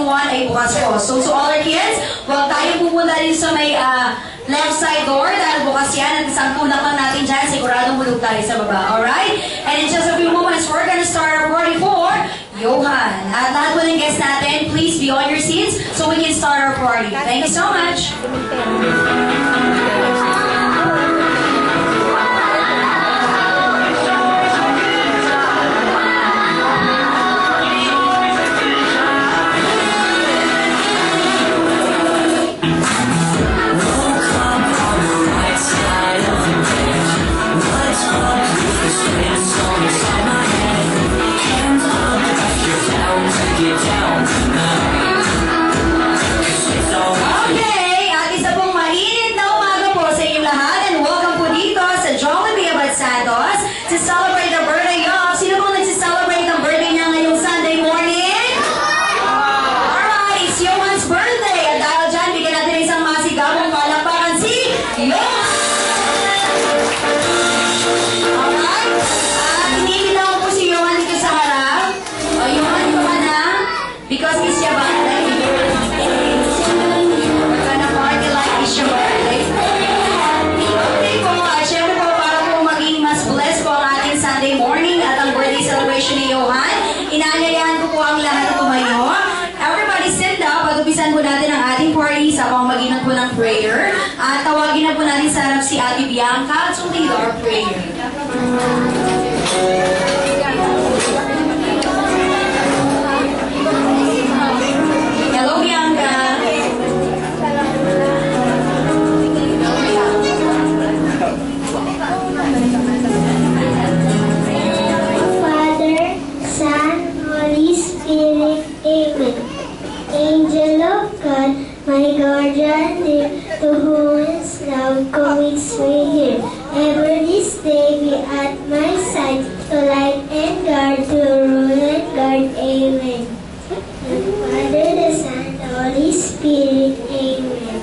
1 ay bukas po. So to all our kids, huwag tayo pupunta din sa may left side door dahil bukas yan at isang tulak lang natin dyan, siguradong bulog tayo sa baba. Alright? And in just a few moments, we're gonna start our party for Johan. At lahat po ng guests natin, please be on your seats so we can start our party. Thank you so much. Prayer. At tawagin na po natin sa harap si Ate Bianca to lead our prayer. Hello, Bianca. Father, Son, Holy Spirit, Amen. Angel of God, my guardian dear, to whom is now commits me here. Ever this day be at my side, to light and guard, to rule and guard. Amen. The Father, the Son, the Holy Spirit. Amen.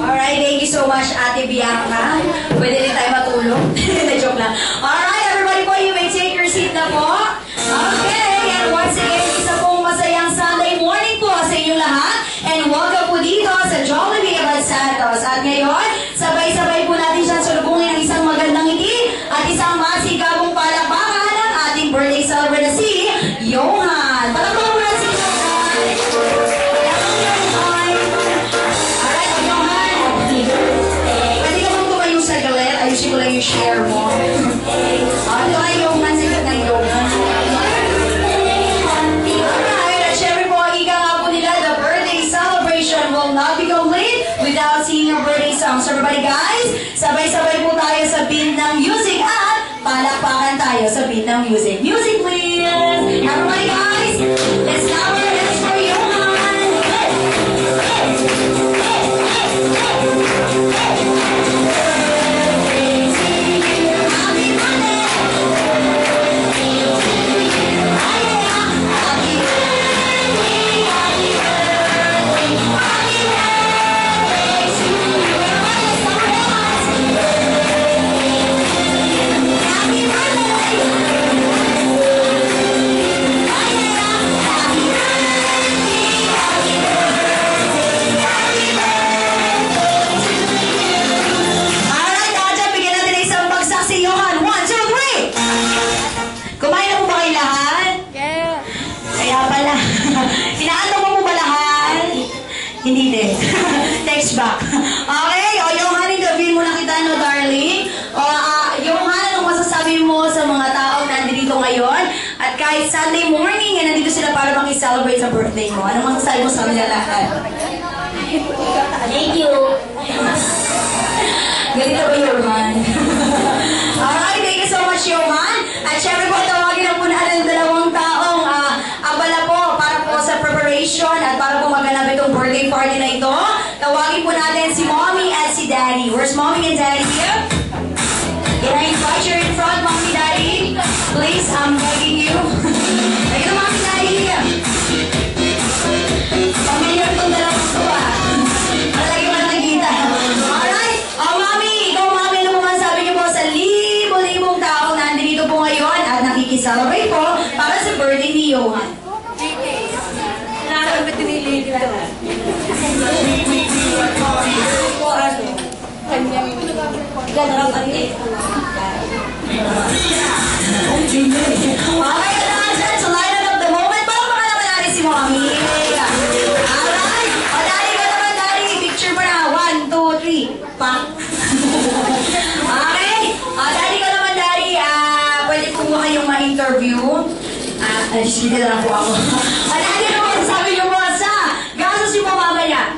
Alright, thank you so much, Ate Bianca. Pwede din tayo matulog. Na-joke lang. Alright, everybody po, you may take your seat na po. Okay, and once again, isa pong masayang Sunday morning po sa inyong lahat. And welcome po dito sa Jollibee Abad Santos. At ngayon, sabay-sabay po natin siya sulubungin ng isang magandang ngiti at isang masigabong palakpakan ng ating birthday celebrant na si Johan. Palakpakan mo na si Johan. Alright, Johan. Pwede ka mong tumayo sa galit. Ayusin ko lang yung share mo. Ito ay Johan sa gitna ng Johan. Will not be complete without singing our birthday song. So everybody guys, sabay-sabay po tayo sa beat ng music at palakpakan tayo sa beat ng music. Music please! Everybody guys, let's clap our hands for Johan! Hindi din. Text back. Okay, o Johan, interview mo na kita, no, darling? O, Johan, anong masasabi mo sa mga taong nandito ngayon? At kahit Sunday morning, nandito sila para makiselebrate sa birthday mo. Anong masasabi mo sa kanila lahat? Thank you. Ganito ba, Johan? Alright, thank you so much, Johan. At syempre po, tawagin na po natin dalawang taong abala po para po sa preparation at para po maganap itong birthday party na ito. Tawagin po natin si Mommy at si Daddy. Where's Mommy and Daddy here? Can I invite you in front, Mommy, Daddy? Please, I'm begging you. Ayun na, Mommy, Daddy. Pamilya itong dalawang ko, Malagi mo na nakikita. Alright. Mommy, ikaw, Mommy, ano po masabi niyo po sa libo-libong tao na nandito po ngayon at nakikisalabrate po para sa birthday ni Johan? Okay, Anajan, so line up the moment. Parang baka naman natin si Mommy. Alright. O, Daddy ka naman, Daddy. Picture mo na. 1, 2, 3. Pa. Okay. O, Daddy ka naman, Daddy. Pwede po mo kayong ma-interview. Sige na lang po ako. O, Daddy, ano masasabi niyo po sa gasos yung mamamaya?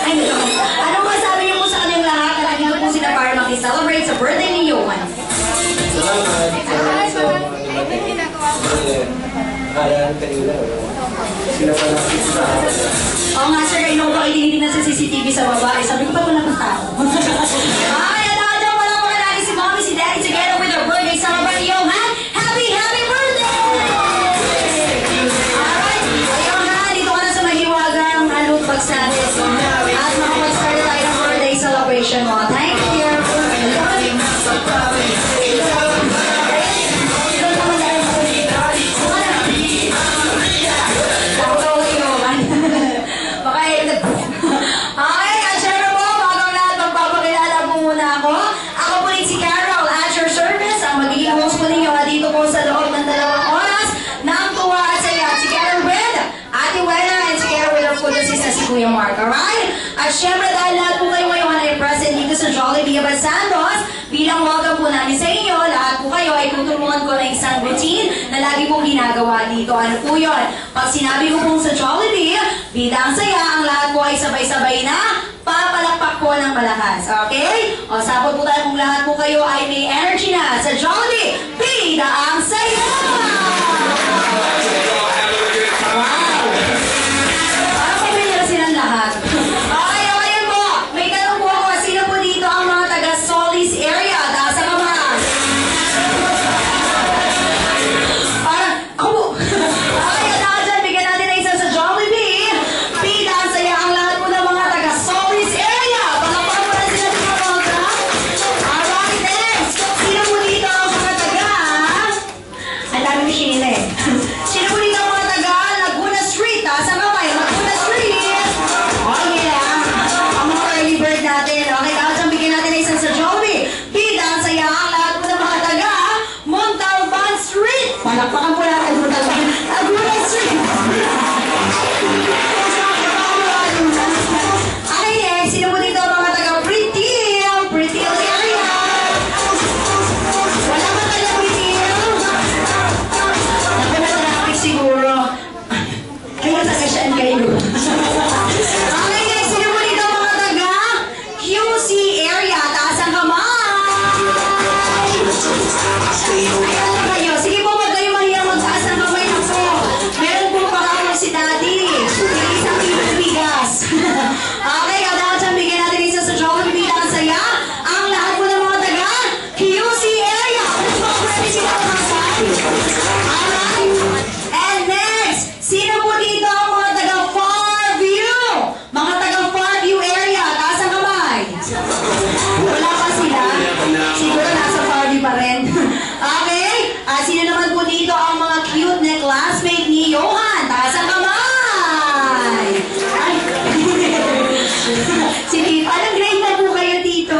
Ay, no. Ano masasabi niyo po sa kanyang lahat? Nandito po sila para makiselebrate sa birthday ni Johan. Salamat. Kaya kanina, sila pa lang sa Oo nga, sir, kayo nung pakitinitin sa CCTV sa babae. Sabi ko pa wala ng tao. Ay, alaga mo lang mga natin si Mommy, si Daddy together with their birthday celebrant, Johan. Happy, happy birthday! Alright, ayun nga, dito ka na sa mahiwagang loot bags natin. At makapag-start na tayo ng birthday celebration mo. Thank you. Sa loob ng 2 oras ng tuwa at saya. Together with Ate Wena and together with our food assistant si Kuya Mark. Alright? At syempre dahil lahat po kayo ngayon ay present dito sa Jollibee Abad Santos, bilang welcome po namin sa inyo, lahat po kayo ay tutulungan ko ng isang routine na lagi pong ginagawa dito. Ano po yun? Pag sinabi ko pong sa Jollibee, bidang saya, ang lahat po ay sabay-sabay na papalakpak po ng malakas. Okay? O, sapot po tayo kung lahat po kayo ay may energy na sa Jollibee. Bida ang saya! Wow! Parang pamilya na silang lahat. Okay, ayan po. May tanong po ako. Sino po dito ang mga taga Solis area? Taas ang kamay. Parang, ako. Okay, at dyan, bigyan natin na isa sa Jollibee. Bida ang saya ang lahat po ng mga taga Solis area. Palakpakan mo na sila sa mga mga. Alright, next. Sino po dito ang mga taga? Ang dami mo sinila eh. Sino po dito ang mga taga Laguna Street? Taas ang kamay. Laguna Street. Oh yeah. Ang mga early bird natin. Okay, dyan, bigyan natin na isa sa Jollibee. Bida ang saya ang lahat po ng mga taga Montalban Street. Palakpakan po natin Montalban. Laguna Street. Okay, next. Sino po dito ang mga taga Pretty Hill area? Wala ba taga Pretty Hill? Ako na traffic siguro. Kaya taga saan kayo? Okay, next. Sino po dito ang mga taga QC area? Taas ang kamay. Ayan na kayo. Sige po, wag kayo mahiyang magtaas ang kamay na po. Meron po pakawag si Daddy. May isang kilo bigas. Okay, kada dyan, bigyan natin isa sa Jollibee. Bida ang saya. Ang lahat po ng mga taga QC area. Alright. And next, sino po dito ang mga taga Farview? Mga taga Farview area. Taas ang kamay. Wala pa sila. Siguro nasa Farview pa rin. Okay. Sino naman po dito ang mga cute na classmate ni Johan? Taas ang kamay. Ay. Sige, anong grade na po kayo dito?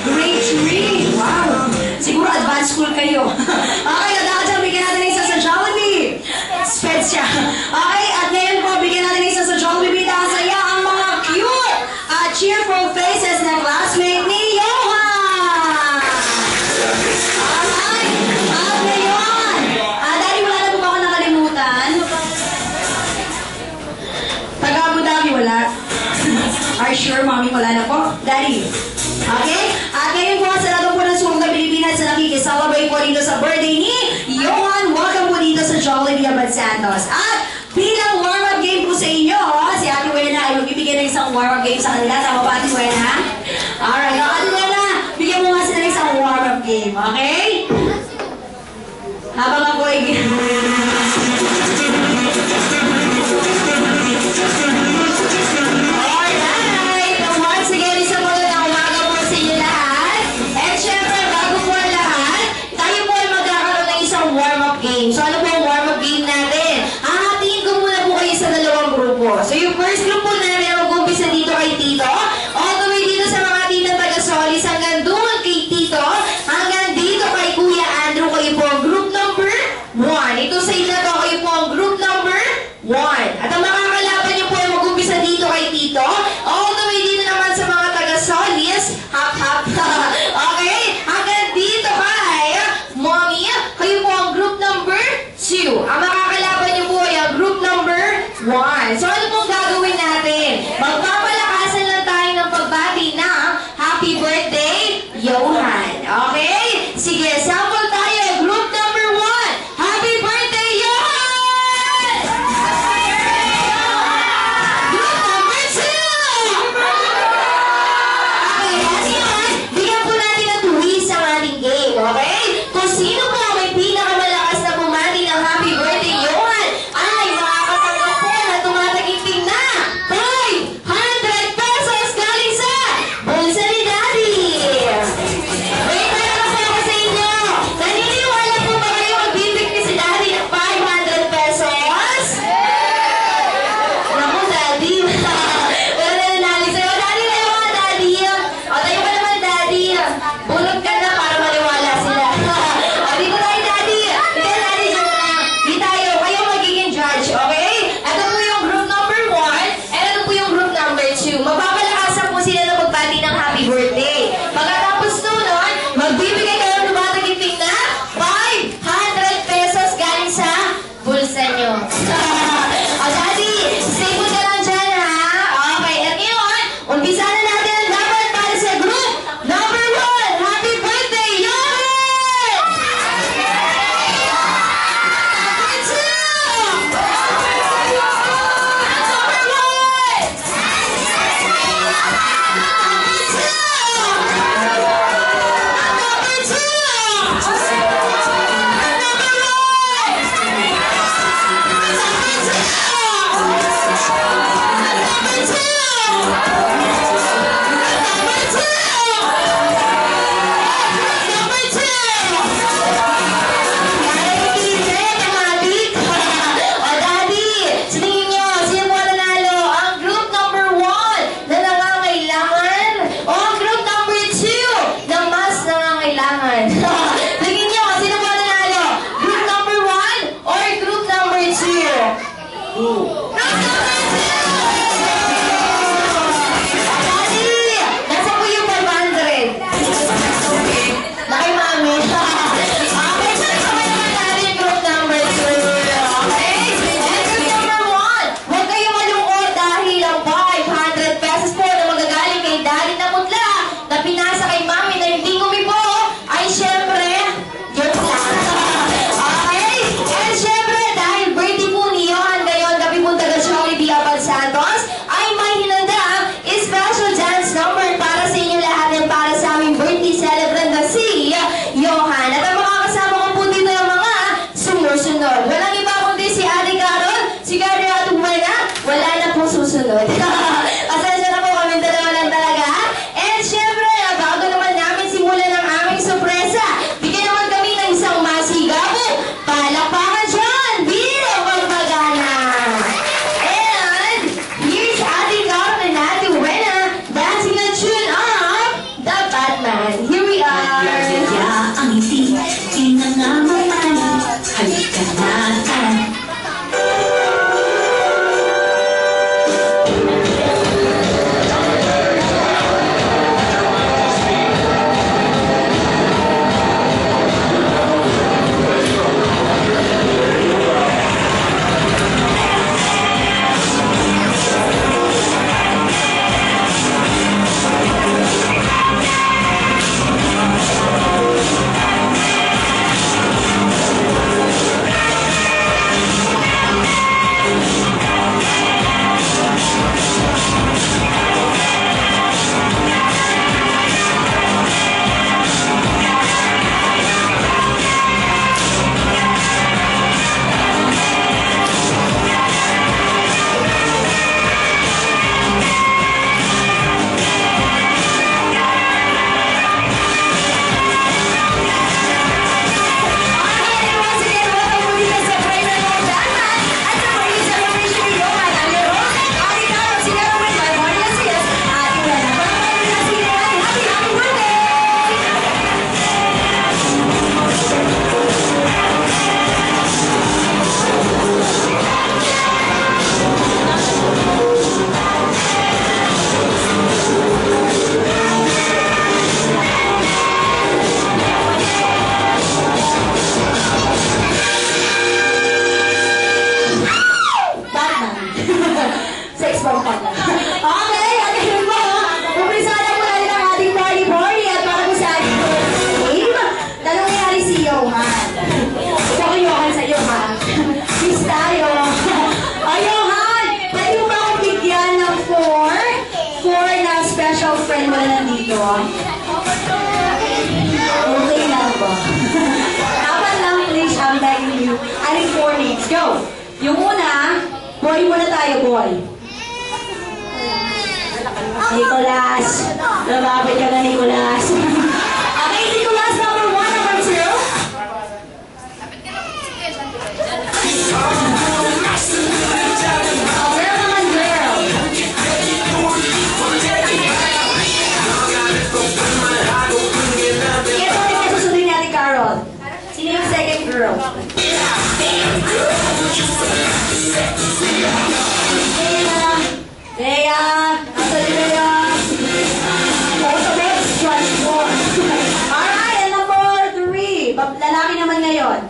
Grade 3. Wow. Siguro advanced school kayo. Okay, nadaan bigyan natin isa sa Jollibee. Speds siya. Okay, at ngayon po, bigyan natin isa sa Jollibee. Dahil saya ang mga cute at cheerful faces na classmate ni Johan. Alright. At ngayon, Daddy, wala na po ba ako nakalimutan? Taga Abu Dhabi, wala. Are you sure, Mommy? Wala na po. Daddy. Okay? At ngayon po, sa lahat po ng sulong na Pilipinas na nakikisalabrate po dito sa birthday ni Johan, welcome po dito sa Jollibee Abad Santos. At bilang warm-up game po sa inyo, si Ate Wena ay magbibigay ng isang warm-up game sa kanila. Tama ba, Ate Wena? Alright. So, Ate Wena, bigyan mo nga sila ng isang warm-up game. Okay? Habang ako ay... Alright! Once again, isa po na umaga po sa inyo lahat. And syempre, bago po ang lahat, tayo po ay magkakaroon ng isang warm-up game. So ano po ang warm-up game natin? Hahatiin ko muna po kayo sa dalawang grupo. So 2. Daddy! Nasa po yung 500? Laki mami. Okay, sabay naman natin yung group number 2. Okay? And group number 1. Huwag kayong malungkot dahil ang 500 pesos po na magagaling kay Daddy na mutla na pinasa kay mami na hindi gumibo ay syempre joke lang. Okay? And syempre dahil birthday po ni Johan ngayon, gabi po taga Jollibee Abad Santos, ay may hinanda special dance number para sa inyo lahat and para sa aming birthday celebrant na si Johan. At ang makakasama ko po dito yung mga sumusunod. Walang iba kundi si Ate Carol, si Carol at Umana, wala na po susunod. Pasensya na po kami dalawa lang talaga. And syempre, bago naman namin simulan ang aming sorpresa, bigyan naman kami ng isang masigaw. Palakpakan dyan! Bilang magpagana! And here's Ate Carol and Ate Umana dancing the tune of The Batman. Here we are! Kaya ang hindi kinangamaman, halika na. Sex bomb pa lang. Okay, at yun po. Umpisa na po natin ang ating party at para po sa ating game. Tanong nangyari si Johan. Ito ko Johan sa iyo ha. Peace tayo. Johan, pwede mo ba akong bigyan ng 4 na special friend mo na nandito? Okay lang ba? Apat lang please, I'm begging you. I need 4 names. Go! Yung una, boy muna tayo, boy. Nicolas. Lumapit ka na, Nicolas. Okay, Nicolas, number 1, number 2. Girl naman, girl. Ito rin yung susundin ni Ate Carol. Sino yung second girl? Leia! Nasa ni Leia? Also, let's transform. Alright, and number 3. Lalaki naman ngayon.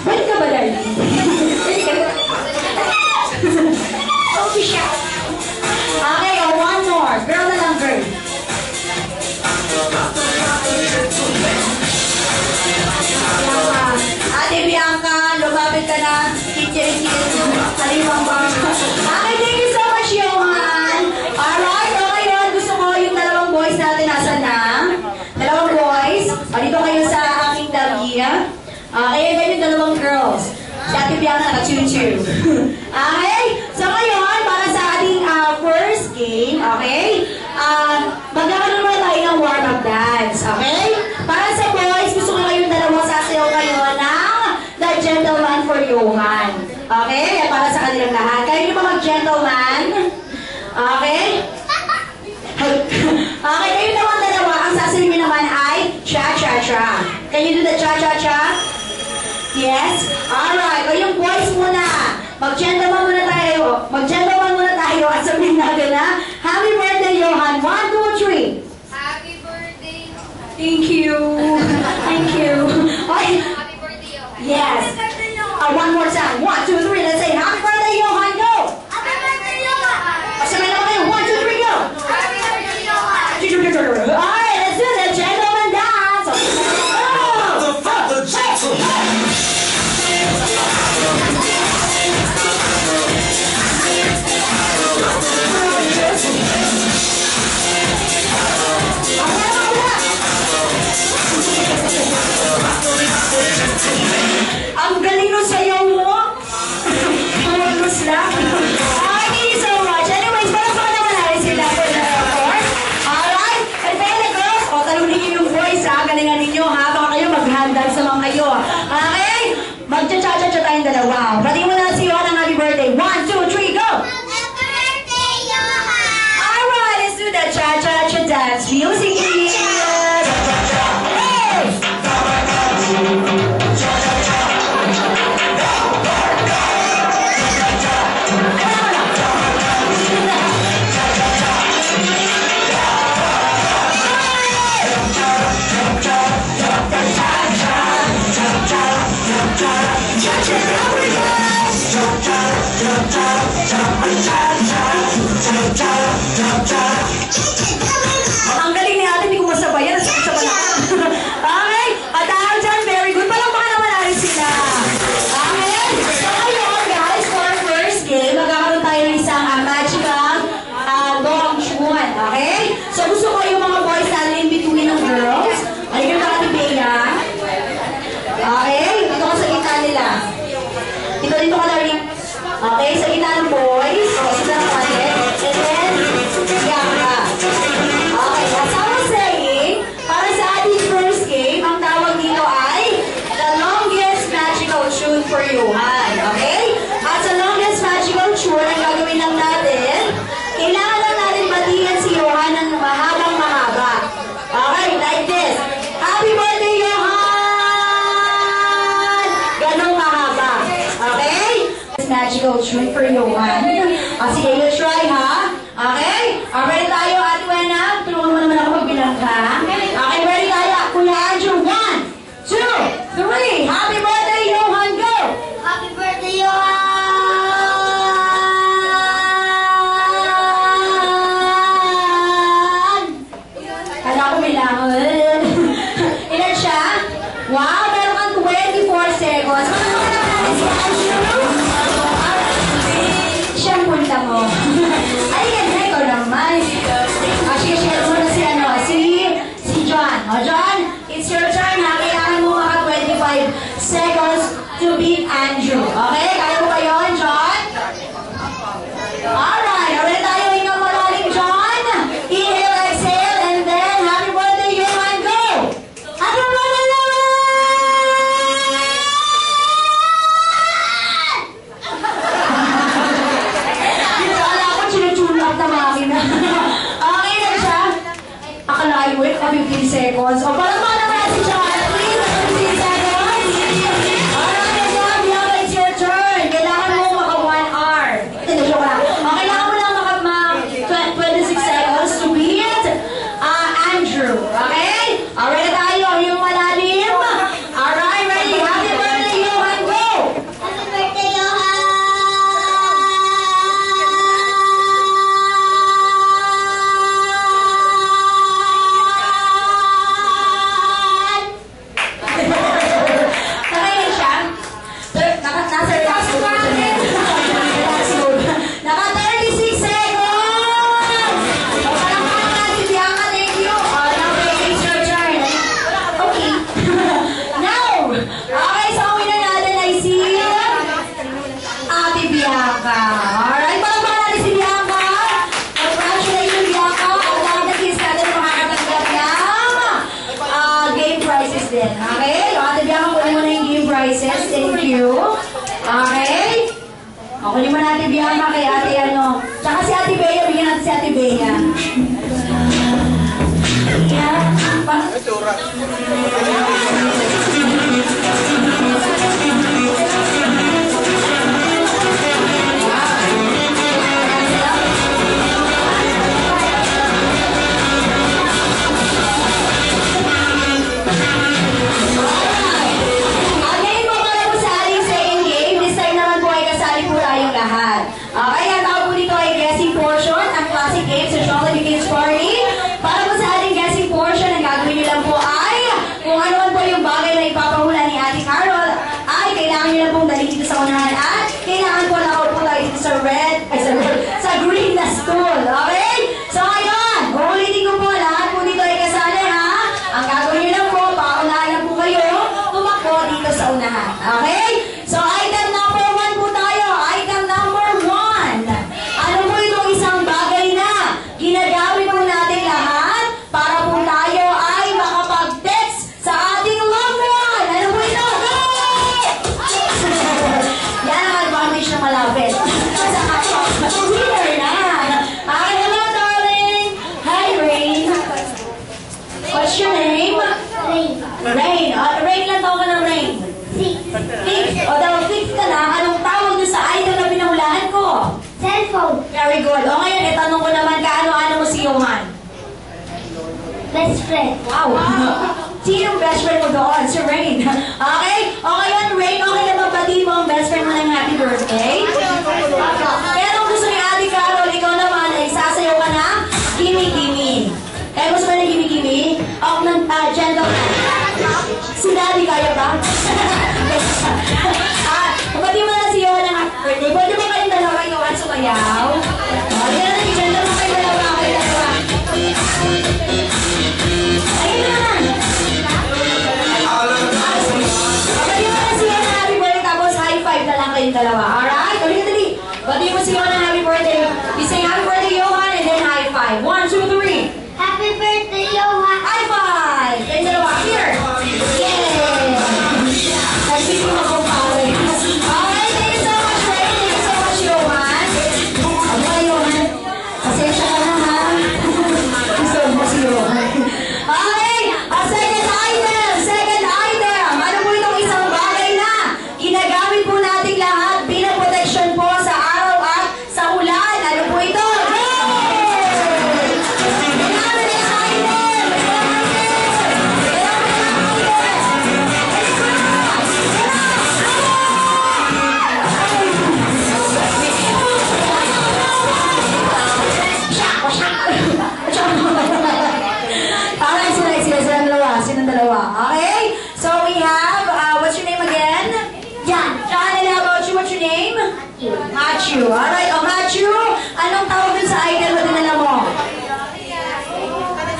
Pwede ka ba, darling? Pwede ka ba? Okay siya. Okay, one more. Girl na lang, girl. Ate Bianca, lumapit ka na. Kitchen, halimang bang. Okay, thank you so much, Johan. Alright, okay yun. Gusto ko yung dalawang boys natin nasa na. Dalawang boys. O, dito kayo sa aking tabiya. Okay, ganyan yung dalawang girls. Si Ate Bianca, naka-chew-chew. Okay? So ngayon, para sa ating first game, okay? Magkakaroon muna tayo ng warm-up dance, okay? Para sa boys, gusto ko kayong dalawa sasayaw kayo ng The Gentleman for Johan. Okay? Para sa kanilang lahat. Kayo nyo ba mag-gentleman? Okay? Okay, kayo naman dalawa. Can you do the cha-cha-cha? Yes? Alright, o yung boys muna. Mag-gentleman muna tayo. Mag-gentleman muna tayo at sabihin natin na, Happy birthday, Johan. 1, 2, 3. Happy birthday. Thank you. Thank you. Okay. Happy birthday, Johan. Yes. One more time. 1, 2, 3. Let's say, Happy birthday, Johan. Go! Happy birthday, Johan. Sabay na kayo. 1, 2, 3, go! Happy birthday, Johan. Alright, let's do the gentleman dance. Ang galing ng sayaw mo. Marunong lang. Thank you so much. Anyways, parang baka naman natin sila for the report. Alright? And then the girls, talunin niyo yung voice ha. Galingan ninyo ha. Baka kayo mag-handle sa mga kayo. Okay? Magcha-cha-cha tayong dalawa. Pati mo na si Johan ang happy birthday. 1, 2, 3, go! Happy birthday, Johan. Alright, let's do the cha-cha-cha dance. Music please. Hey! Ang galing ni ate, hindi ko masabayan. Nasakit sa balak. Okay? At dahil dyan, very good. Palakpakan naman natin sila. Okay? So ngayon, guys, for our first game, magkakaroon tayo ng isang magical long chuan. Okay? So gusto ko yung mga boys natin in between ng girls. Halika ba ate Bea? Okay? Dito ka sa gitna nila. Dito ka lang. Okay? Sa gitna ng boys. Okay, sa gitna ng ate. And then, Bianca. Okay, as I was saying, para sa ating first game, ang tawag dito ay the longest magical tune for Johan. Okay? At sa longest magical tune, ang gagawin lang natin, kailangan lang natin batiin si Johan ng mahabang mahaba. Okay, like this. Happy birthday, Johan! Ganong mahaba. Okay? This magical tune for Johan. Sige, we'll try, ha? Okay? Ready tayo, Ate Wena? Tulungan mo naman ako magbilang ka. Okay, ready tayo. Kuya Andrew, 1, 2, 3. Happy birthday, Johan, go! Happy birthday, Johan. Kala ko bilangan. Ilan siya? Wow, meron kang 24 seconds. Siyang punta mo. Ay, ganda, ikaw naman. Sige, share mo na si John. John, it's your turn. Kailangan mo maka 25 seconds to beat Andrew. Okay? Kaya mo ba yun, John? Alright, ulit tayo. Hinga malalim, John. Inhale, exhale, and then happy birthday, Johan, go! Happy birthday, Johan! Akala ko sinutune up na makina. Okay na siya. Akala ko wait ka 15 seconds. O parang mga naman si John. Please, 15 seconds. Alright, John, Bianca, it's your turn. Kailangan mo maka 1 hour. Hindi, joke lang. Kailangan mo lang maka 26 seconds to beat Andrew. Okay? Alright tayo. Yung malalim. Alright, ready? Happy birthday, Johan, go! Happy birthday, Johan. Nakailan siya? Nasa relax mode po siya. Relax mode. Naka 36 seconds! O, palangkan natin, Bianca, thank you. Now, it's your turn. Okay. Now, okay, so ang winner natin ay si Ate Bianca. Alright, palangkan natin si Bianca. Congratulations, Bianca. At lahat ng kids natin makakatanggap ng game prizes din. Okay? Ate Bianca, kunin mo na yung game prizes. Thank you. Okay? Kunin mo na Ate Bianca kay Ate ano. Tsaka si Ate Bea, bigyan natin si Ate Bea. Yeah. Ngayon po pala po sa ating second game. This time naman po ay kasali po tayong lahat. Okay, ang tawag po dito ay guessing portion, ang classic game sa Jollibee Kids Party. Para po sa ating guessing portion, ang gagawin nyo lang po ay kung ano man po yung bagay na ipapahula ni Ate Carol, ay kailangan nyo lang pong dali dito sa unahan at kailangan po nakaupo tayo dito sa sa green na stool. Okay? So ngayon, uulitin ko po lahat po dito ay kasali ha. Ang gagawin nyo lang po, paunahan lang po kayo, tumakbo dito sa unahan. Okay? So item number 1 po tayo. Item number 1. Ano po itong isang bagay na ginagamit po natin lahat para po tayo ay makapag-text sa ating loved one? Ano po ito? Go! Yan ang advantage na malapit. Winner na. Hi, hello darling. Hi, Rain. What's your name? Rain. Rain. Rain lang tawag ka ng Rain. Six. Fix. O daw, fix ka na. Anong tawag nyo sa item na pinahulaan ko? Cellphone. Very good. O ngayon, itanong ko naman kaano-ano mo si Johan. Best friend. Wow. Sinong best friend mo doon? Si Rain. Okay? O ngayon, Rain, okay na magbatiin mo ang best friend mo ng happy birthday? Pero kung gusto ni Ate Carol, ikaw naman ay sasayaw ka na, gimme, gimme. Kaya gusto mo na gimme, gimme? O, gentleman. Si Daddy, kaya ba? Batiin mo na si Johan ng happy birthday. Pwede ba kayong dalawa, Johan, sumayaw? O, yan na, gentleman kayo dalawa, kayo dalawa. Ayun naman. Batiin mo na si Johan ng happy birthday, tapos high five na lang kayong dalawa. Alright? Dali. Batiin mo si Johan ng happy birthday. You say happy birthday, Johan, and then high five. 1, 2, 3. Happy birthday, Johan. High five! Kayong dalawa. Here. Yay! Nagsisim ako pare. Okay, thank you so much, Ray. Thank you so much, Johan. Ano ka, Johan? Pasensya ka na, ha? Gusto mo si Johan. Okay, second item. Second item. Ano po itong isang bagay na ginagamit po nating lahat bilang protection po sa araw at sa ulan. Ano po ito? Silang dalawa. Okay? So we have, what's your name again? John. John, and how about you? What's your name? Matthew. Alright, Matthew, anong tawag dun sa item na dinala mo?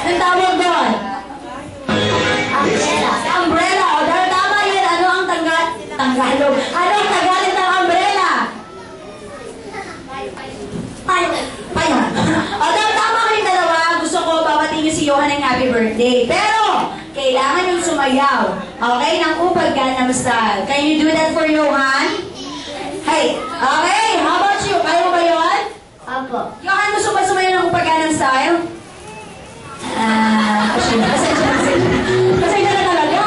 Anong tawag doon? Umbrella. Umbrella. O, dahil tama yun, ano ang Tagalog? Ano ang Tagalog ng umbrella? Payan. O, dahil tama kayong dalawa, gusto ko babatiin niyo si Johan ng happy birthday. Pero, kailangan yung sumayaw. Okay? Ng Upag Gangnam Style. Can you do that for Johan? Hey, okay? How about you? Kaya mo ba yun? Opo. Johan, gusto ba sumayaw ng Upag Gangnam Style? Pasensya na talaga.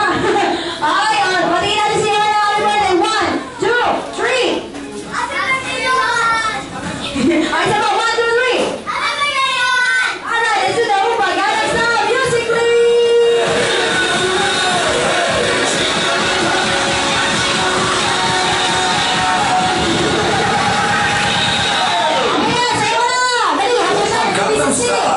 Okay, batiin natin si Johan ng happy birthday. 1, 2, 3. Happy birthday, Johan. Ay, sama. 1, 2, 3. Happy birthday, Johan. Alright, let's do the Upag Gangnam Style. Music, please. Gangnam Style.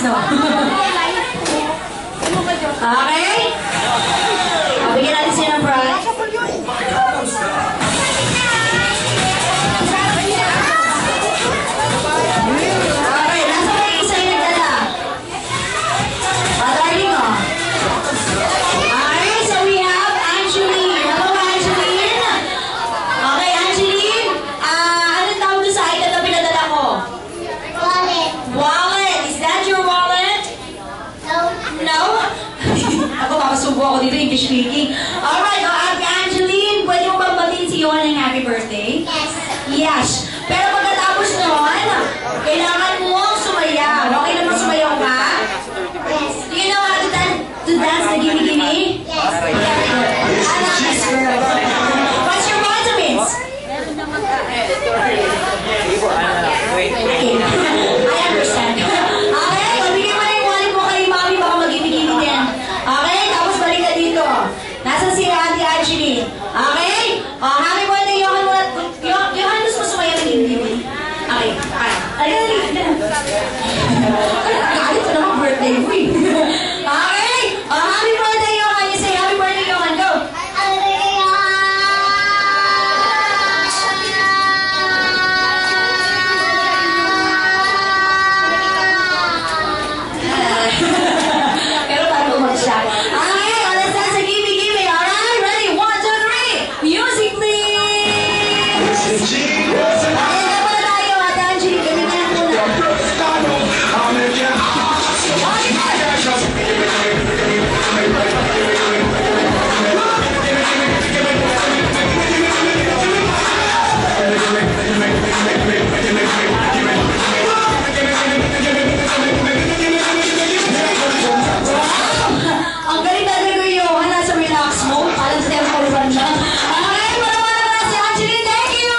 no? Okay? Bigyan natin siya ng prize. Okay, nasa ba yung isa yung nagdala? Darling, oh. Okay, so we have Angeline. Hello, Angeline. Okay, Angeline. Anong tawag doon sa item na pinadala ko? Wallet. Wallet. Is that your wallet? No. No? Ako, makasubo ako dito, English speaking. Alright, Ate Angeline, pwede mo bang batiin si Yohan ng happy birthday? Yes. Yes. Pero pagkatapos nun, kailangan mo sumayaw. Okay naman sumayaw ka? Yes. Do you know how to dance the gimme gimme? Yes. Very good. I love this girl. What's your vitamins? Wait. Okay. I understand. Okay, mabigyan mo na yung wallet mo kay Mami, baka mag-gimme-gimme din. Okay, tapos balik ka dito. Nasaan si Ate Angeline? Okay? Happy birthday, Johan mo na. Johan, gusto mo sumayaw ng gimme-gimme? Okay. Ay, ito naman birthday mo eh. Okay? Happy birthday, Johan. You say happy birthday, Johan. Go. Pero tayo mag-shot. Okay, let's dance a gimme-gimme. Alright, ready? 1, 2, 3. Music, please. Okay, na pala tayo. Ate Angeline, ganyan na lang muna. Ang galing na rin yung nasa relax mode. Parang sa tempo run siya. Okay, wala si Angeline. Thank you!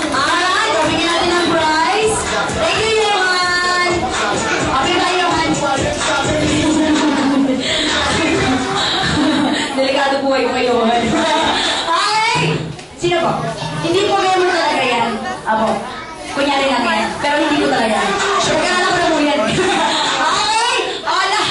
Alright, bigyan natin ng prize. Thank you, Johan! Okay ba, Johan? Delikado buhay ko kay Johan. Okay! Sino po? Hindi po kayo mo talaga yan. Apo. Kunyari lang yan. Pero hindi ko talaga yan. Pagkakala ko na po yan. Okay! Ala!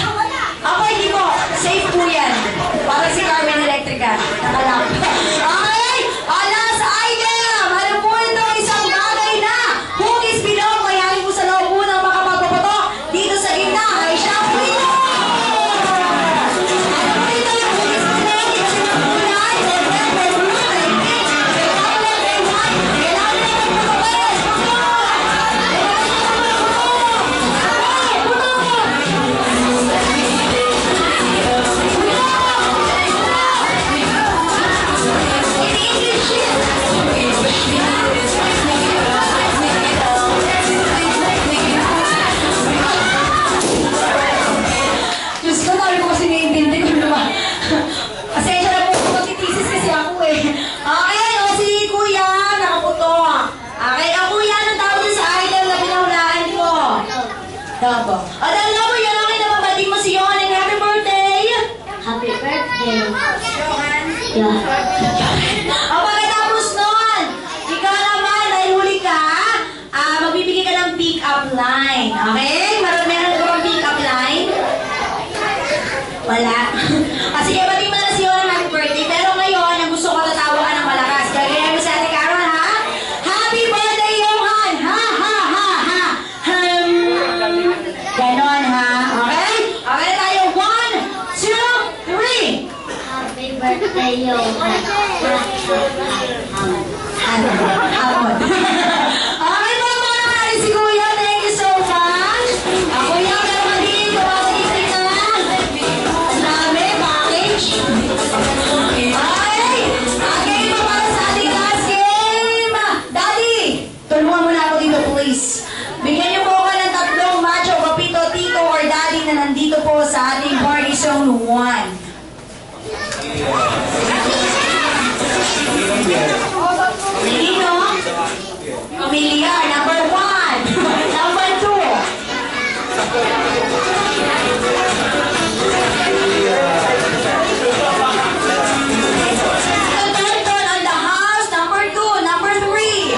Ako hindi po. Safe po yan. Parang si Carmen Electrica. Nakalap. Okay! Ala sa item! Ano po ito? Isang bagay na hugis bilog. Mayahin po sa loob po ng makapagpapatok. Dito sa gitna ay shampoo ito! Ano po ito? Yung hugis bilog. Ito sa mga kulay. Red, red, blue, red, pink. Red, violet, red, white. Kailangan na magpapapalas. Diyos ko, sabi ko kasi naiintindi ko naman. Pasensya na po kung magtitisis kasi ako eh. Okay, o si Kuya, nakaputo. Okay, ang Kuya, anong tawag sa item na pinahulaan ko? Tama po. O, dahil nga po yan, okay naman, bating mo si Johan and happy birthday! Happy birthday. Johan. O, pagkatapos nun, ikaw naman, dahil huli ka, magbibigay ka ng pick-up line. Okay? Meron ka bang pick-up line? Wala. Sige, bating mo na si Johan happy birthday. Pero ngayon, ang gusto ko tatawa ka ng malakas. Gagawin mo sa Ate Carol, ha? Happy birthday, Johan! Ha, ha, ha, ha! Ganon, ha? Okay? Okay na tayo. 1, 2, 3! Happy birthday, Johan. Hamon. Okay po, mga naman si Kuya. Thank you so much. Ako yan, pero magiging kapatid na. Ang dami, package. Okay. Okay, ito para sa ating last game. Daddy, tulungan mo na ako dito, please. Bigyan niyo po ako ng 3 macho, papito, tito, or daddy na nandito po sa ating Party Zone 1. Sino? Familiar. Number 1. Number 2. Turn on the house. Number 2. Number 3.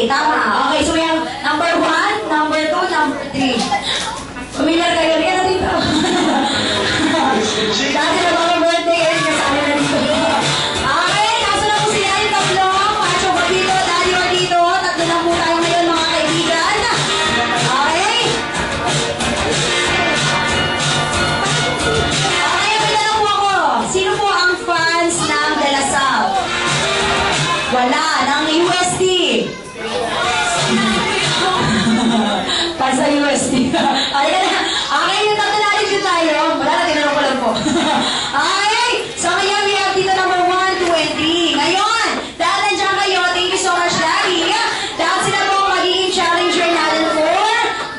Okay, tama. Okay, so we have number 1, number 2, number 3. Familiar kayo rin na dito. Dati na mga birthday, eh, kasali na dito. Okay, kaso na po sila yung tatlo. Pacho ba dito, daddy or dito? Tatlo lang po tayo ngayon, mga kaibigan. Okay? Okay, may tanong po ako. Sino po ang fans ng De La Salle? Wala, ng UST. Fans ng UST. Okay, yung tatlo natin dito tayo. Wala na, tinanong ko lang po. Okay, so ngayon we have dito number 1 to 20. Ngayon, dahil nandiyan kayo, thank you so much, Daddy. Dahil sila po ang magiging challenger natin for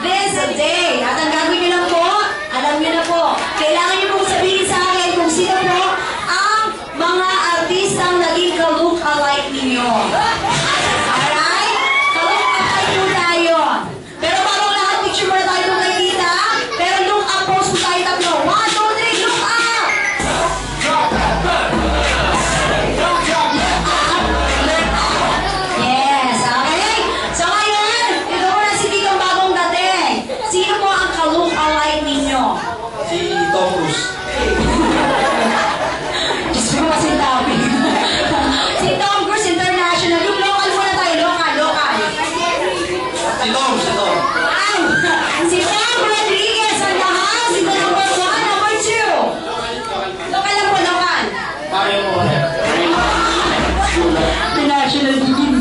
this day. At ang gagawin nyo lang po, alam nyo na po, kailangan nyo pong sabihin sa akin kung sino po ang mga artistang naging ka-look-alike ninyo. Alright? Ka-look-alike po tayo. Pero bago lahat, picture muna tayo nung kay Tita. Pero look up, pose po tayo tatlo. 1, 2, 3, look up! Yes, okay? So ngayon, ito muna si Tito bagong dating. Sino po ang ka-look-alike ninyo? Si Tom Cruise. Just for kasi topic. Si Tom Cruise International. Yung local muna tayo. Local. Si Tom. Wow! Si Tom Rodriguez ang lahat. Si number 1, number 2. Local lang po, local. Pare mo. National din.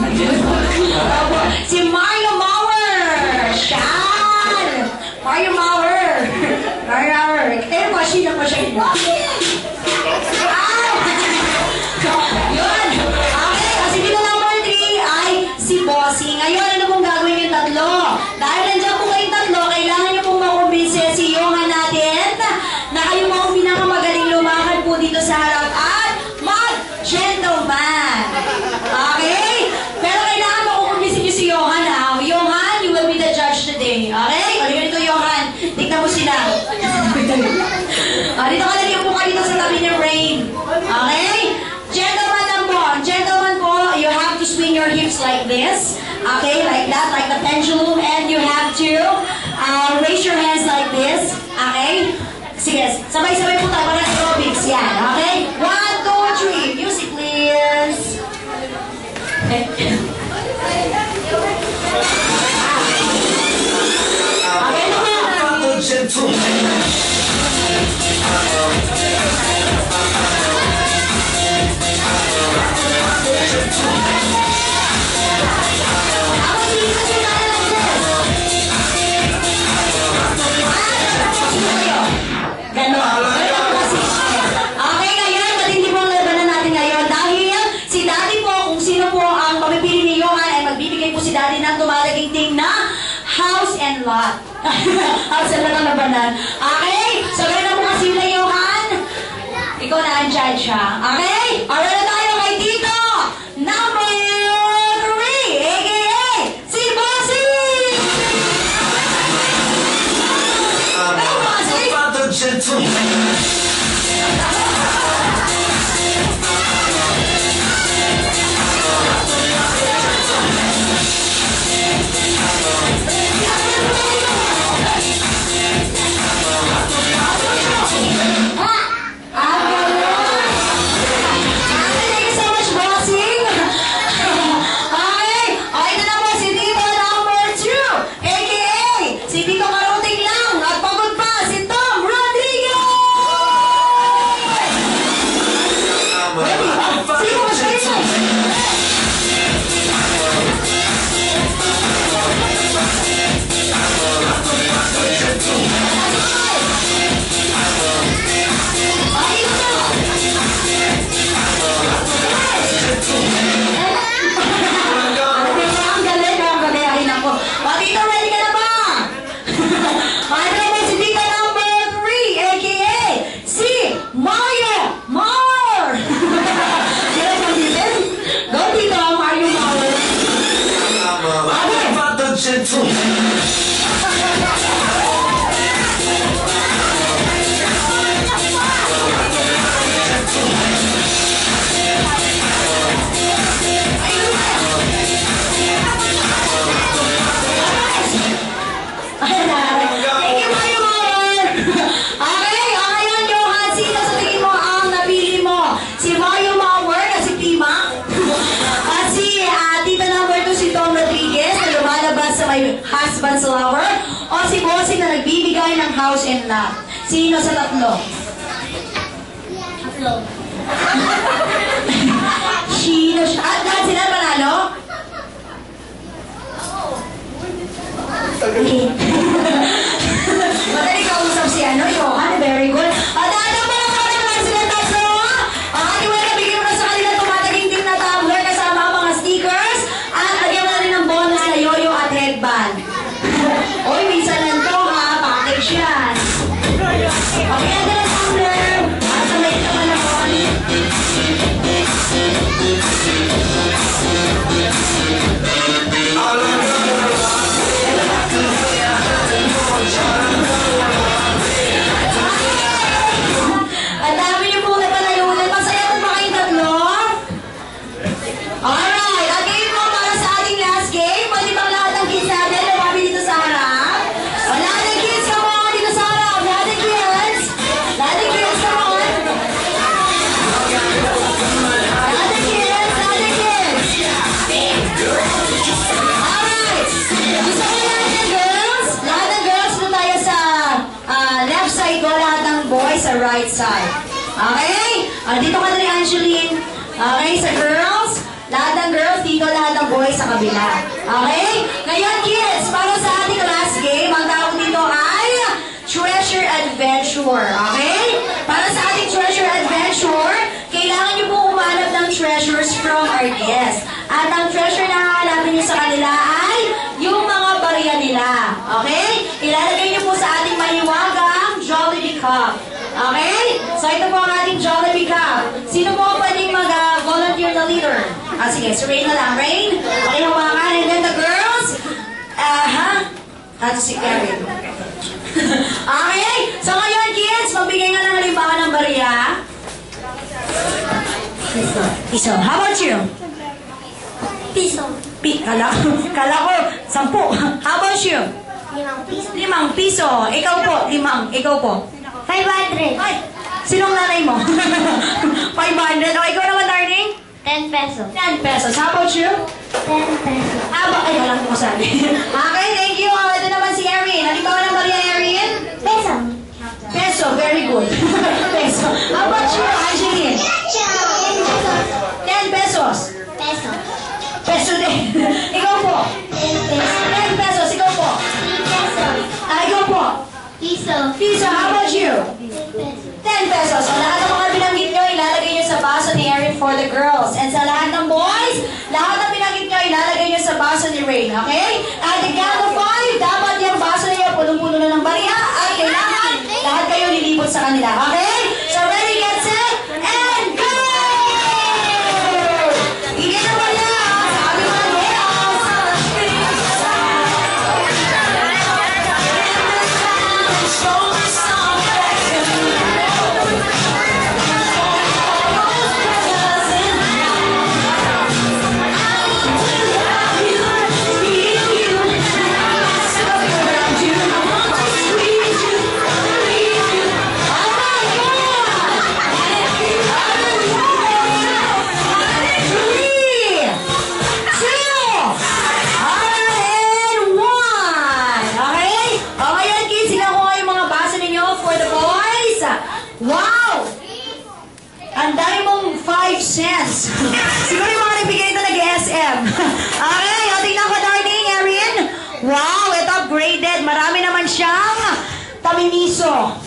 Si Mario Maurer. Siyan! Mario Maurer. Eh, machine na pa siya. Yun! Okay, kasi dito number 3 ay si Bossy. Ngayon, ano pong gagawin yung tatlo? Dahil nandiyan po kayong tatlo, kailangan nyo pong makumbinse si Johan natin na kayo mga pinakamagaling lumakad po dito sa harap at mag-gentleman. Okay? Pero kailangan makukumbinse nyo si Johan, ha? Johan, you will be the judge today. Okay? O, dito, Johan. Tignan mo sila. Dito ka na po kayo dito sa tabi ng Rain. Okay? Gentleman lang po. Gentleman po, you have to swing your hips like this. Okay? Like that, like the pendulum. And you have to raise your hands like this. Okay? Sige, sabay-sabay po tayo mga aerobics. Yan. Okay? 1, 2, 3. Music, please. Okay. Okay naman. Okay, ngayon, matindi po ang labanan natin ngayon dahil si Daddy po, kung sino po ang pamipili ni Johan, ay magbibigay po si Daddy ng tumalaginting na house and lot. House and lot ang labanan. Okay? So, gano'n na po kasi na Johan. Ikaw na ang judge, ha? Okay? Alright na tayo kay Tito. Number 3, a.k.a. si Bossy! Thank you so much, Bossing. Okay, ito na po si Tito number 2, a.k.a. si Tito Karuting lang at pagod pa si Tom Rodriguez! na. Sino sa tatlo? Tatlo. Sino siya? At lahat sila panalo? Okay. Madali kausap si Johan. Very good. At ano pa lang kami naman sila tatlo? Di wala na bigyan mo na sa kanila tumataging-ting na tumbler kasama ang mga stickers. At lagyan mo na rin ng bonus na yoyo at headband. Oy, minsan lang to ha. Package yan. Okay, ito na tumbler. At sabay ka naman ako. Ang dami niyo po napanalunan. Masaya po ba kayong tatlo? Alright, again po para sa ating last game. Pwede bang lahat ng kids natin lumami dito sa harap? O, lahat ng kids, come on, dito sa harap. Lahat ng kids. Lahat ng kids, come on. Lahat ng kids, lahat ng kids. Alright. Gusto ko lahat ng girls. Lahat ng girls, doon tayo sa left side ko. Lahat ng boys sa right side. Okay? Dito ka na rin, Angeline. Okay, sa girls. Lahat ng girls dito, lahat ng boys sa kabila. Okay? Ngayon, kids, para sa ating last game, ang tawag dito ay Treasure Adventure. Okay? Para sa ating Treasure Adventure, kailangan niyo po umanap ng treasures from our guests. At ang treasure na hahanapin niyo sa kanila ay yung mga barya nila. Okay? Ilalagay niyo po sa ating mahiwagang Jollibee Cup. Okay? So ito po ang ating Jollibee Cup. Sino po pwedeng mag-volunteer na leader? Sige, si Rain na lang. Rain, okay, hawakan. And then the girls, Hato si Karen. Okay? So ngayon, kids, magbigay nga ng halimbawa ng barya. Piso. How about you? Piso. Kala ko, 10. How about you? 5 piso. 5 piso. Ikaw po, 5. Ikaw po. 500. Ay, sinong nanay mo? 500. O, ikaw naman, darling? 10 pesos. 10 pesos. How about you? 10 pesos. Ay, alam ko sabi. Okay, thank you. Ito naman si Erin. Halimbawa ng Maria Erin? Peso. Peso, very good. Peso. How about you, Angeline? 10 pesos. Peso. Peso din. Ikaw po? 10 pesos. 10 pesos. Ikaw po? 3 pesos. Ikaw po? Piso. Piso, how about you? 10 pesos. 10 pesos. So, lahat ng mga binanggit nyo, ilalagay nyo sa baso ni Erin for the girls. And sa lahat ng boys, lahat ng binanggit nyo, ilalagay nyo sa baso ni Rain. Okay? At the count of 5, dapat yung baso niyo punong-puno na ng barya at kailangan lahat kayo lilipot sa kanila. Okay? So, ready, get set, and go! Hindi na barya. Sabi mga girls. Wow! Ang dami mong 5 cents. Siguro yung mga nagbigay ito nag-SM. Okay, o tingnan ko, darling, Erin. Wow, ito upgraded. Marami naman siyang tamimiso.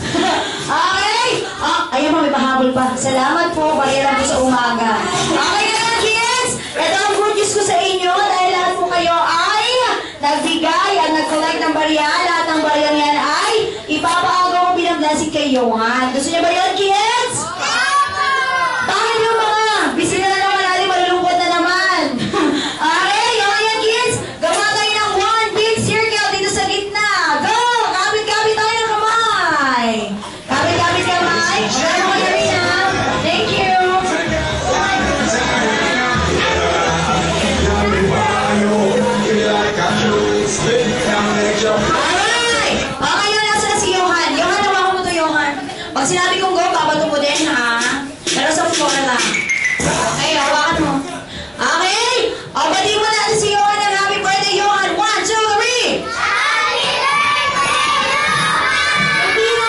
Okay? Ayun, may pahabol pa. Salamat po, bayaran po sa umaga. Okay na lang, kids. Ito ang good news ko sa inyo dahil lahat po kayo ay nagbigay at nag-collect ng barya. Lahat ng barya yan ay ipapaagaw ko bilang blessing kay Johan. Gusto niya ba yun, kids? Bakit yung mga busy na naman natin, malulungkot na naman? Okay, yan, kids. Gawa tayo ng one big circle dito sa gitna. Go! Kapit-kapit tayo ng kamay. Kapit-kapit kamay. Gano'n ko na rin, ha? Thank you. Alright! Okay, yun, nasa na si Johan. Johan, hawakan mo to, Johan. Pag sinabi kong go, babato mo din, ha? Pero sa floor lang. Okay, hawakan mo. Okay? O, bati mo natin si Johan ng happy birthday, Johan. 1, 2, 3! Happy birthday, Johan! Hindi mo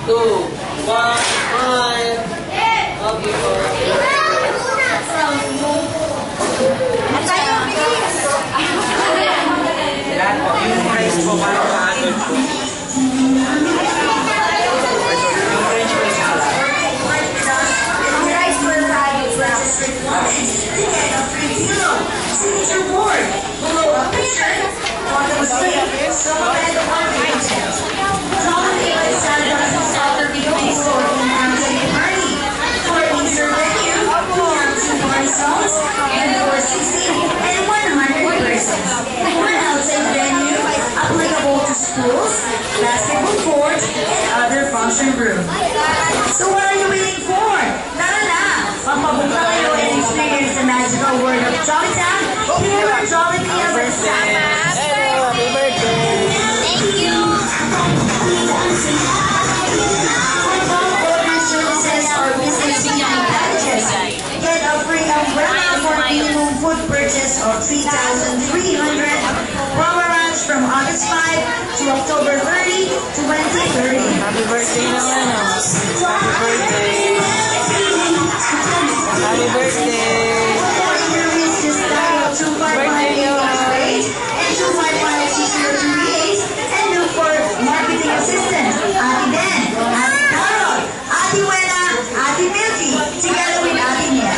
1, smile. Okay po. Lahat po. Yung price po, paano ka-handle po? Signature board. Below a picture. On the sleeve. Silhouette on pictures. Dominated Santos Soccer Beauty Store in Hampton Party. For Easter venue, 2 zones, and for 60 and 100 persons. One outside venue, applicable to schools, basketball courts, and other function rooms. So what are you waiting for? Tara na! Magpapunta kayo and experience the magical world of Jollytown here at Jollibee as a Happy birthday! Thank you. Services or business packages. Get a free umbrella for minimum food purchase of 3,300. Promo runs from August 5 to October 30, 2030. Happy birthday naman, oh. Happy birthday! Happy birthday! Just dial 255-8868 and 255-6028 and look for marketing assistant, Ate Ben, Ate Carol, Ate Wena, Ate Milky, together with Ate Mia.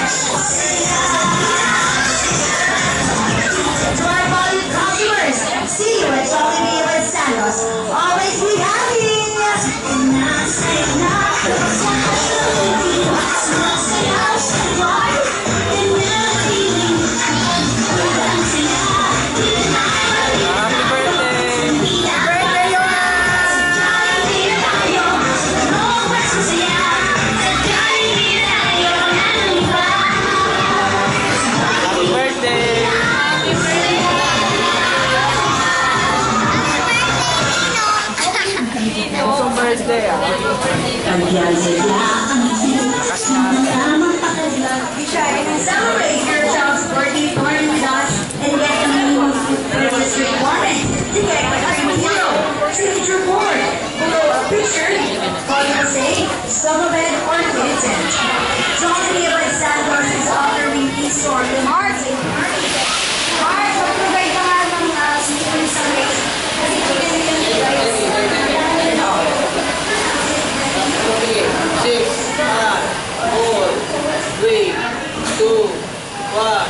To our valued customers, see you at Jollibee with Santos. Always be happy! Birthday, ah. Celebrate your child's birthday party with us and get the minimum purchase requirement to get a free hero signature board below a picture. All you say, Silhouette or Clinton. Jollibee by Santos is offering in-store in March. Mag-provide ka nga ng signature sa race. Kasi chicken rice. 6, 5, 4, 3, 2, 1.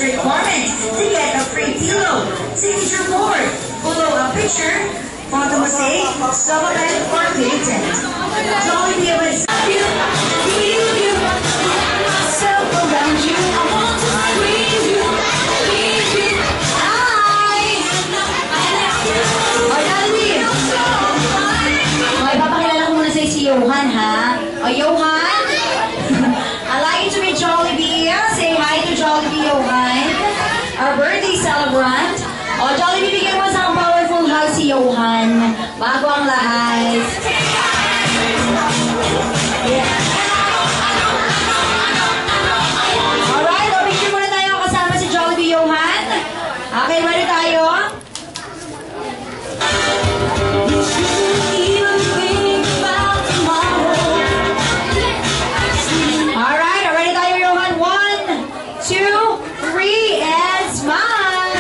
requirement to get a free pillow. Signature board. Below a picture, photo mistake, summerland or patent. Jollibee was you, myself around you. I want to squeeze you, please you. O, Jollibee. O, ipapakilala ko muna sa'yo si Johan, ha? O, Johan? I'd like you to meet Jollibee. Say hi to Jollibee, Johan. Our birthday celebrant. O, Jollibee, bigyan mo sa powerful hug si Johan. Bago ang lahat. Alright, o, picture muna tayo kasama si Jollibee, Johan. Okay, ready tayo? Alright, ready tayo, Johan. 1, 2, 3, and smile.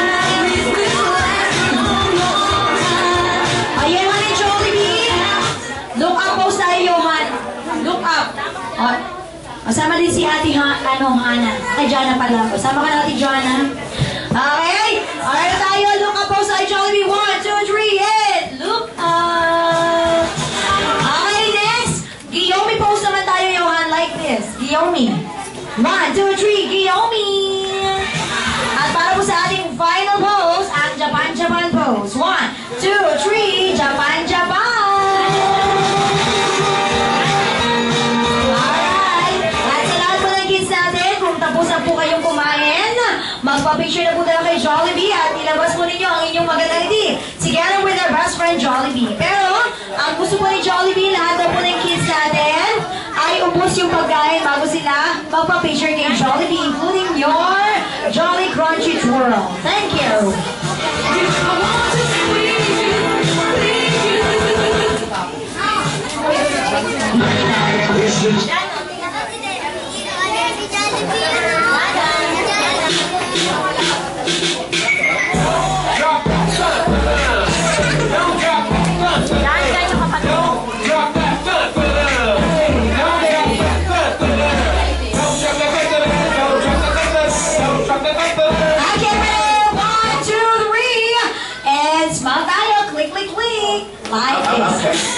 Ayan, Johan and Jollibee. Look up pose tayo, Johan. Look up. Kasama din si Ate Hana. Ay, Jana pala. Kasama ka na Ate Jana. Okay. Alright tayo. Look up pose tayo, Jollibee. 1, 2, 3, and look up. Okay, next. Guillaume pose naman tayo, Johan. Like this. Guillaume. 1, 2, 3, Guillaume. At para po sa ating final pose, ang Japan pose. 1, 2, 3, Japan. Alright. At sa lahat po ng kids natin, kung tapos na po kayong kumain, magpa-picture na po tayo kay Jollibee at ilabas po ninyo ang inyong magandang ngiti together with our best friend Jollibee. Pero, ang gusto po ni Jollibee, lahat daw po ng kids natin, ay ubos yung pagkain bago sila magpa-picture kay Jollibee, including your Jolly Crunchy Twirl. Thank you.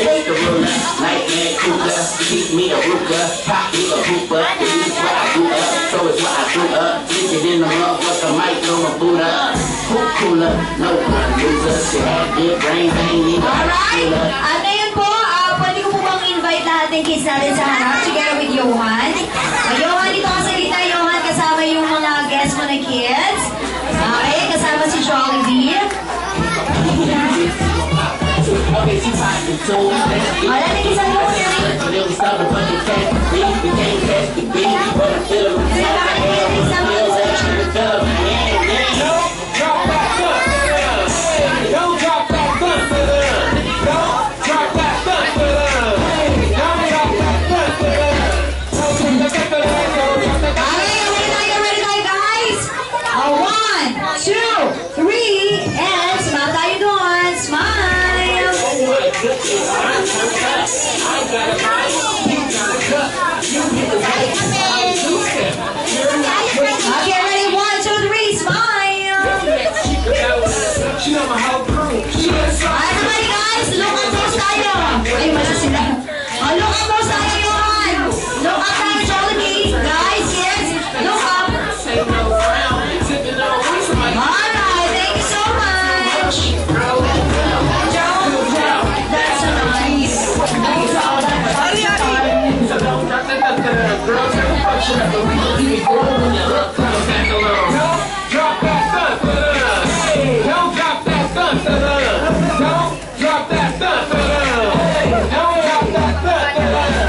It's the ruler, nightmare cooler, keep me a roofer, pop me a hooper, this is what I grew up, so it's what I grew up, thinking in the motherfucker, mic on my boot up, hoop cooler, no one loser, she had good brains, ain't even alright, at ngayon po, pwede ko po bang invite lahat ng kids natin sa harap together with Johan. Johan, dito ka sa gitna, Johan, kasama yung mga guests mo na kids. Okay, kasama si Jollibee. Okay, she's talking to me. Wala na kisa mo niya. But it was something but you can't beat. We can't catch the beat. But I feel it. Drop that gun. Don't drop that gun. Don't drop that gun. Don't drop that gun. Ready tayo, guys. 1, 2, 3, and smile tayo doon. Smile. Okay, ready? 1, 2, 3, smile. She know my whole crew. Everybody, guys, look up pose tayo. Ay, mali sila. Look up pose tayo, Johan. Look up tayo, Jollibee. Guys, yes, look up. Alright, thank you so much. That's so nice. Girls have a function at the weekend. Don't drop that gun. Don't drop that gun. Don't drop that gun. Don't drop that gun.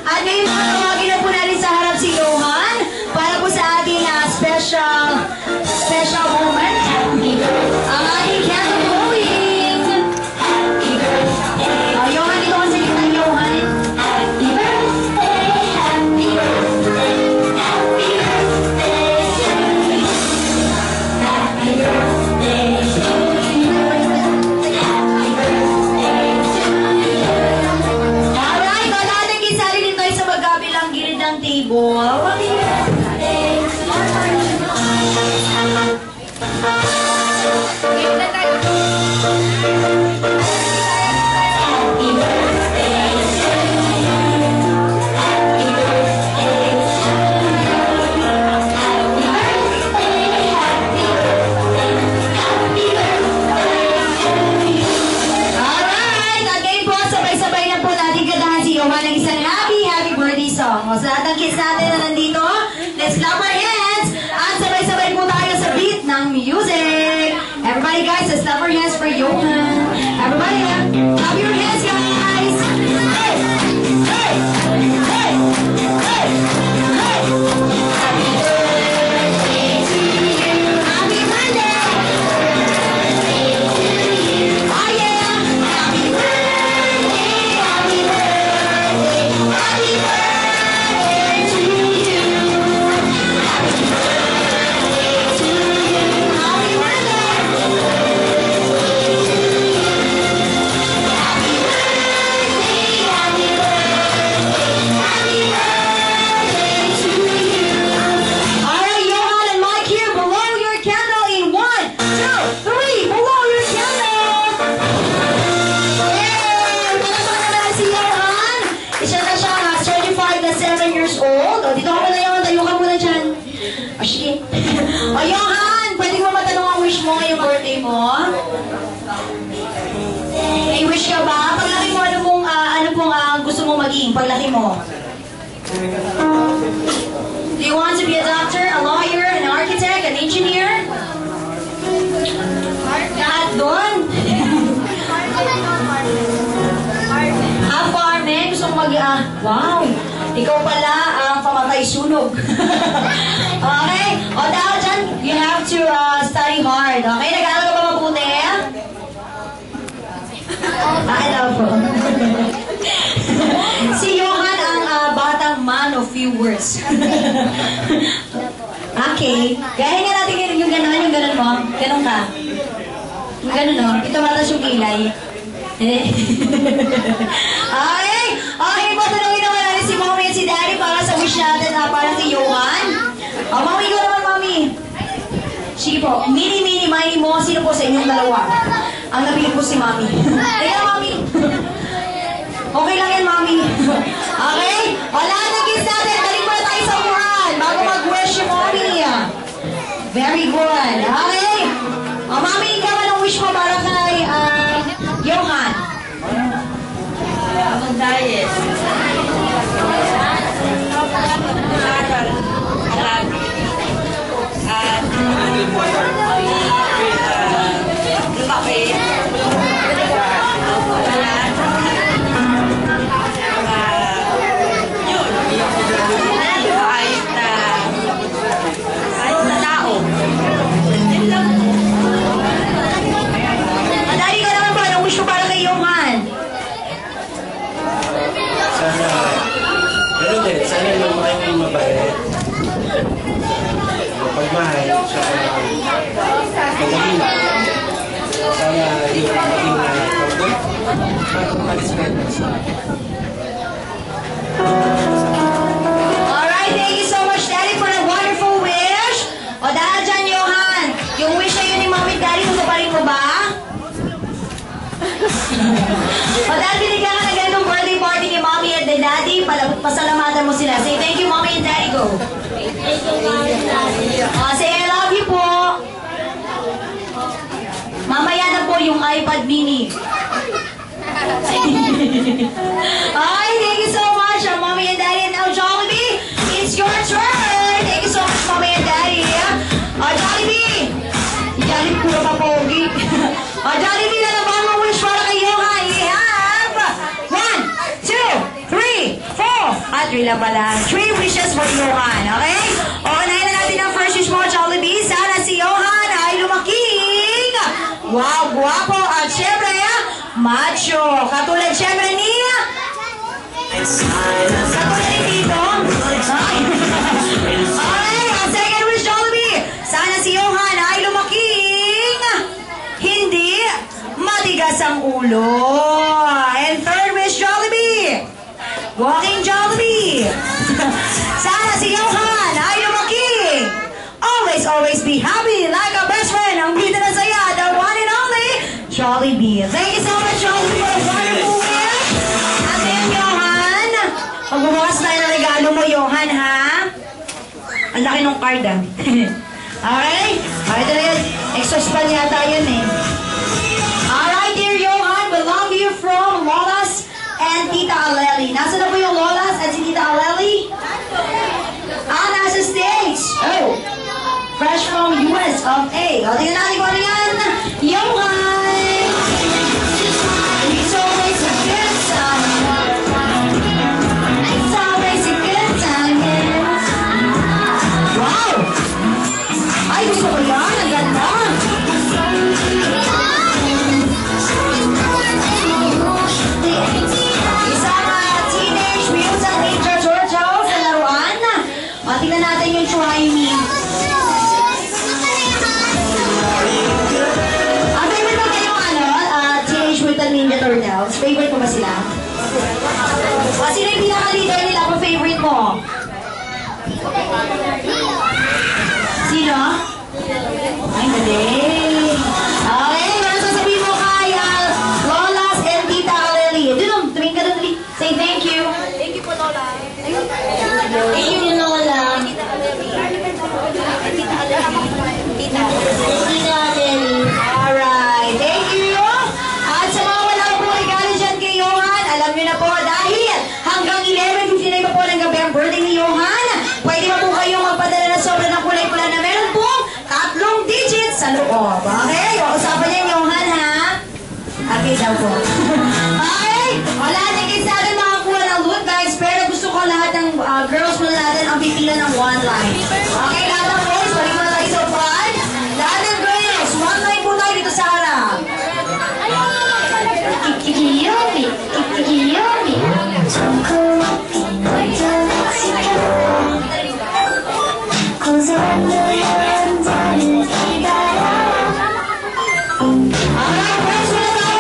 At ngayon mga tawagin na po natin sa harap si Johan para po sa ating special moment. Ang ating candle blowing. Johan, dito ka sa gitna, Johan. Happy birthday, happy birthday, happy birthday to you. Happy birthday to you. Happy birthday to you. Alright, o natin kisali dito ay sa magkabilang gilid ng table. Happy birthday to you. Happy birthday to you. Happy birthday to you. Happy birthday, happy birthday, happy birthday to you. Alright, at ngayon po, sabay-sabay na po natin kantahan si Johan ng isang happy birthday song. O sa lahat ng kids natin na nandito, let's clap our hands at sabay-sabay po tayo sa beat ng music. Everybody guys, let's clap our hands for Johan. Everybody, clap your hands guys. Hey! Hey! Hey! Hey! Hey! Happy birthday to you. Happy birthday! Oh yeah! Happy birthday! Happy birthday! Happy birthday to you. Happy birthday to you. Happy birthday! Alright, Johan and Mike here. Blow your candle in 1, 2, 3. Blow your candle. Yay! Palakpakan naman si Johan. Isa na siya, certified na 7 years old. O, dito ka muna, Johan. Tayo ka muna dyan. O, sige. O, Johan, pwede mo matanong ang wish mo ngayong birthday mo? May wish ka ba? Paglaki mo, ano pong gusto mong maging paglaki mo? Do you want to be a doctor, a lawyer, an architect, an engineer? Lahat doon? Farming? Gusto mo wow! Ikaw pala ang pamatay sunog. Okay? O dahil dyan, you have to study hard. Okay? Nag-aaral ka ba mabuti? Ito po. Si Johan ang batang man of few words. Okay. Gaya nga natin yung gano'n mo. Ganon ka. Yung gano'n no. Ito matas yung kilay. Okay. Okay, patanungin naman natin si Mommy at si Daddy para sa wish natin para kay Johan. Mommy, ikaw naman, Mommy. Sige po. Mini, mo. Sino po sa inyong dalawa? Ang napili po si Mommy. Teka, Mommy. Okay lang yan, Mommy. Okay? Wala na kiss natin. Balik muna tayo sa upuan bago mag-wish yung Mommy. Very good. Okay? Mommy, ikaw anong wish mo para kay Johan? Mag-diet. Daddy, ka naman ba? Anong wish mo para kay Johan? Pero din, sana yung mga mabait. Mapagmahal, saka pagdalina. Sana yung maging mag-respeto. Alright, thank you so much, Daddy, for a wonderful wish. O dahil dyan, Johan, yung wish na yun ni Mommy at Daddy, tutuparin mo ba? O dahil binigyan ka na ganitong birthday party ni Mommy at the Daddy, pasalamatan mo sila. Say thank you, Mommy and Daddy, go. Thank you, Mom and Daddy. Say I love you po. Mamaya na po yung iPad mini. Ay, thank you so much, Mommy and Daddy. And now, Jollibee, it's your turn. Thank you so much, Mommy and Daddy. Jollibee! Jollibee, puro pa pogi. Jollibee, na naman mo wish para kay Johan. We have 1, 2, 3, 4. Three lang pala. 3 wishes for Johan, okay? O, unahin na natin ang first wish mo, Jollibee. Sana si Johan ay lumaking wow, guwapo at syempre, macho. Katulad syempre ni Tito. Okay, ang second wish, Jollibee. Sana si Johan ay lumaking hindi matigas ang ulo. And third wish, Jollibee. Walking Jollibee. Sana si Johan ay lumaking always be happy like a best friend. Ang bida na saya, the one and only Jollibee. Thank you so much, Jollibee, for a wonderful wish. At ngayon, Johan, magbubukas tayo ng regalo mo, Johan, ha? Ang laki ng card, ah. Okay? Ito na yun. Exhaust pan yata yun, eh. Alright, dear Johan, we love you from Lolas and Tita Aleli. Nasa na po yung Lolas at si Tita Aleli? Nasa States. Oh. Fresh from US of A. O, tingnan natin kung ano yan. Johan! It's always a good time. It's always a good time, yes. Wow! Ay, gusto ko yan. Ang ganda. Isang Teenage Mutant Ninja Turtles na laruan. O, tingnan natin yung Try Me. Ninja Turtles. Favorite mo ba sila? O, sino yung pinaka-leader nila kung favorite mo? Sino? Ay, galing. Okay, ano sasabihin mo kay Lolas and Tita Aleli? Doon, tumingin ka doon. Say thank you. Thank you po, Lola. Thank you, Lola. Tita Aleli. Tita Aleli. Tita Aleli. Alright, thank you. At sa mga walang po regalo dyan kay Johan, alam nyo na po, dahil hanggang 11:59 pa po ng gabi ang birthday ni Johan, pwede pa po kayong magpadala na sobra ng kulay pula na meron po 3 digits sa loob. Okay? O, usapan niya yung Johan, ha? Okay daw po. Okay? O, lahat ng kids natin makakuha ng loot bags, pero gusto ko lahat ng girls mo natin ang pipila ng 1 line. Okay, lahat ng boys, balik mo tayo sa upuan. Lahat ng girls, 1 line po tayo dito sa harap. Kikiyomi, kikiyomi. Alright, boys, wala tayo.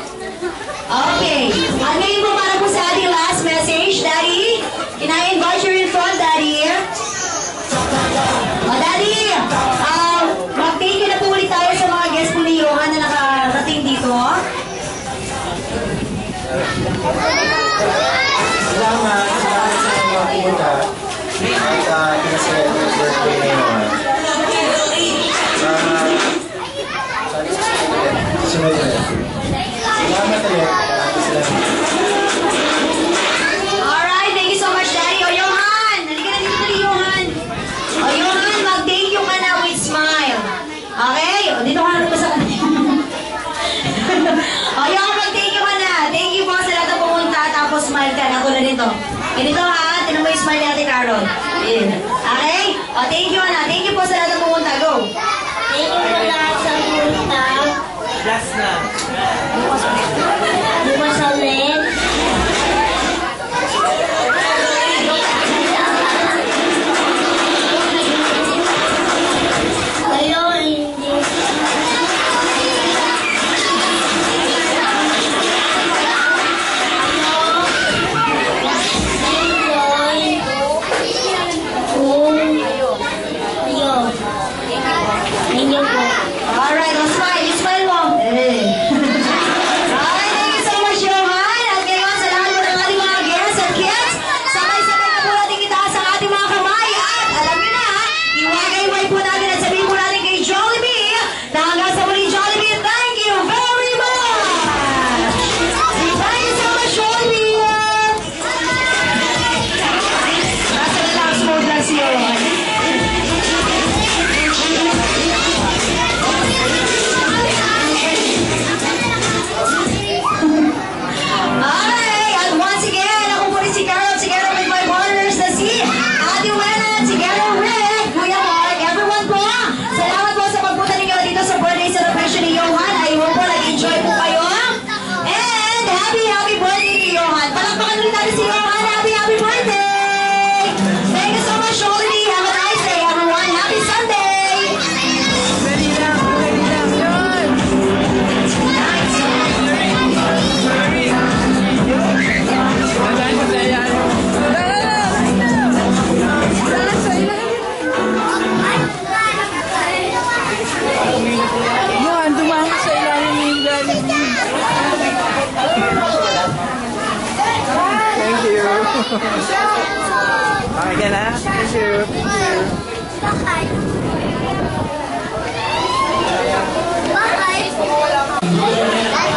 Okay. At ngayon po para po sa ating last message, Daddy. Can I invite you in front, Daddy? Daddy, mag-thank you na po ulit tayo sa mga guests po ni Johan na nakarating dito. Salamat sa mga pumunta at pinasalamat ng birthday ngayon. Sunod na. Salamat ulit. Alright, thank you so much, Daddy. O, Johan! Halika na dito ni Johan. O, Johan, mag-thank you ka na with smile. Okay? O, dito ka na po sa kanila. O, Johan, mag-thank you ka na. Thank you po sa lahat na pumunta, tapos smile ka. Ako na dito. Ganito ha, tinan mo yung smile ni Ate Carol. Okay? O, thank you na. Thank you po sa lahat na pumunta. Go! Thank you sa lahat sa pumunta. Last na. Bukas ulit. Kayo hindi. Thank you po. Alright, o smile. You smile mo. Alright, thank you so much, Johan. At ngayon, sa lahat po ng ating mga guests and kids, sabay-sabay na po natin itaas ang ating mga kamay. At alam nyo na, iwagay-way po natin at sabihin po natin kay Jollibee na hanggang sa muli, Jollibee, thank you very much! Thank you so much, Jollibee! Nasa relax mode lang si Johan. Alright, and once again, ako po rin si Carol, together with my partners na si Ate Wena, together with Kuya Mark. Everyone po, salamat po sa pagpunta ninyo dito sa birthday celebration ni Johan. I hope po nag-enjoy po kayo. And happy birthday ni Johan. Palakpakan ulit natin si Johan. Happy birthday! Thank you so much, Jollibee. Have a nice day, everyone. Happy Sunday! Ready lang. Yun! Yan, dumama sa ilalim yung galing. Thank you. Okay ka na? Thank you. Bye. Bye.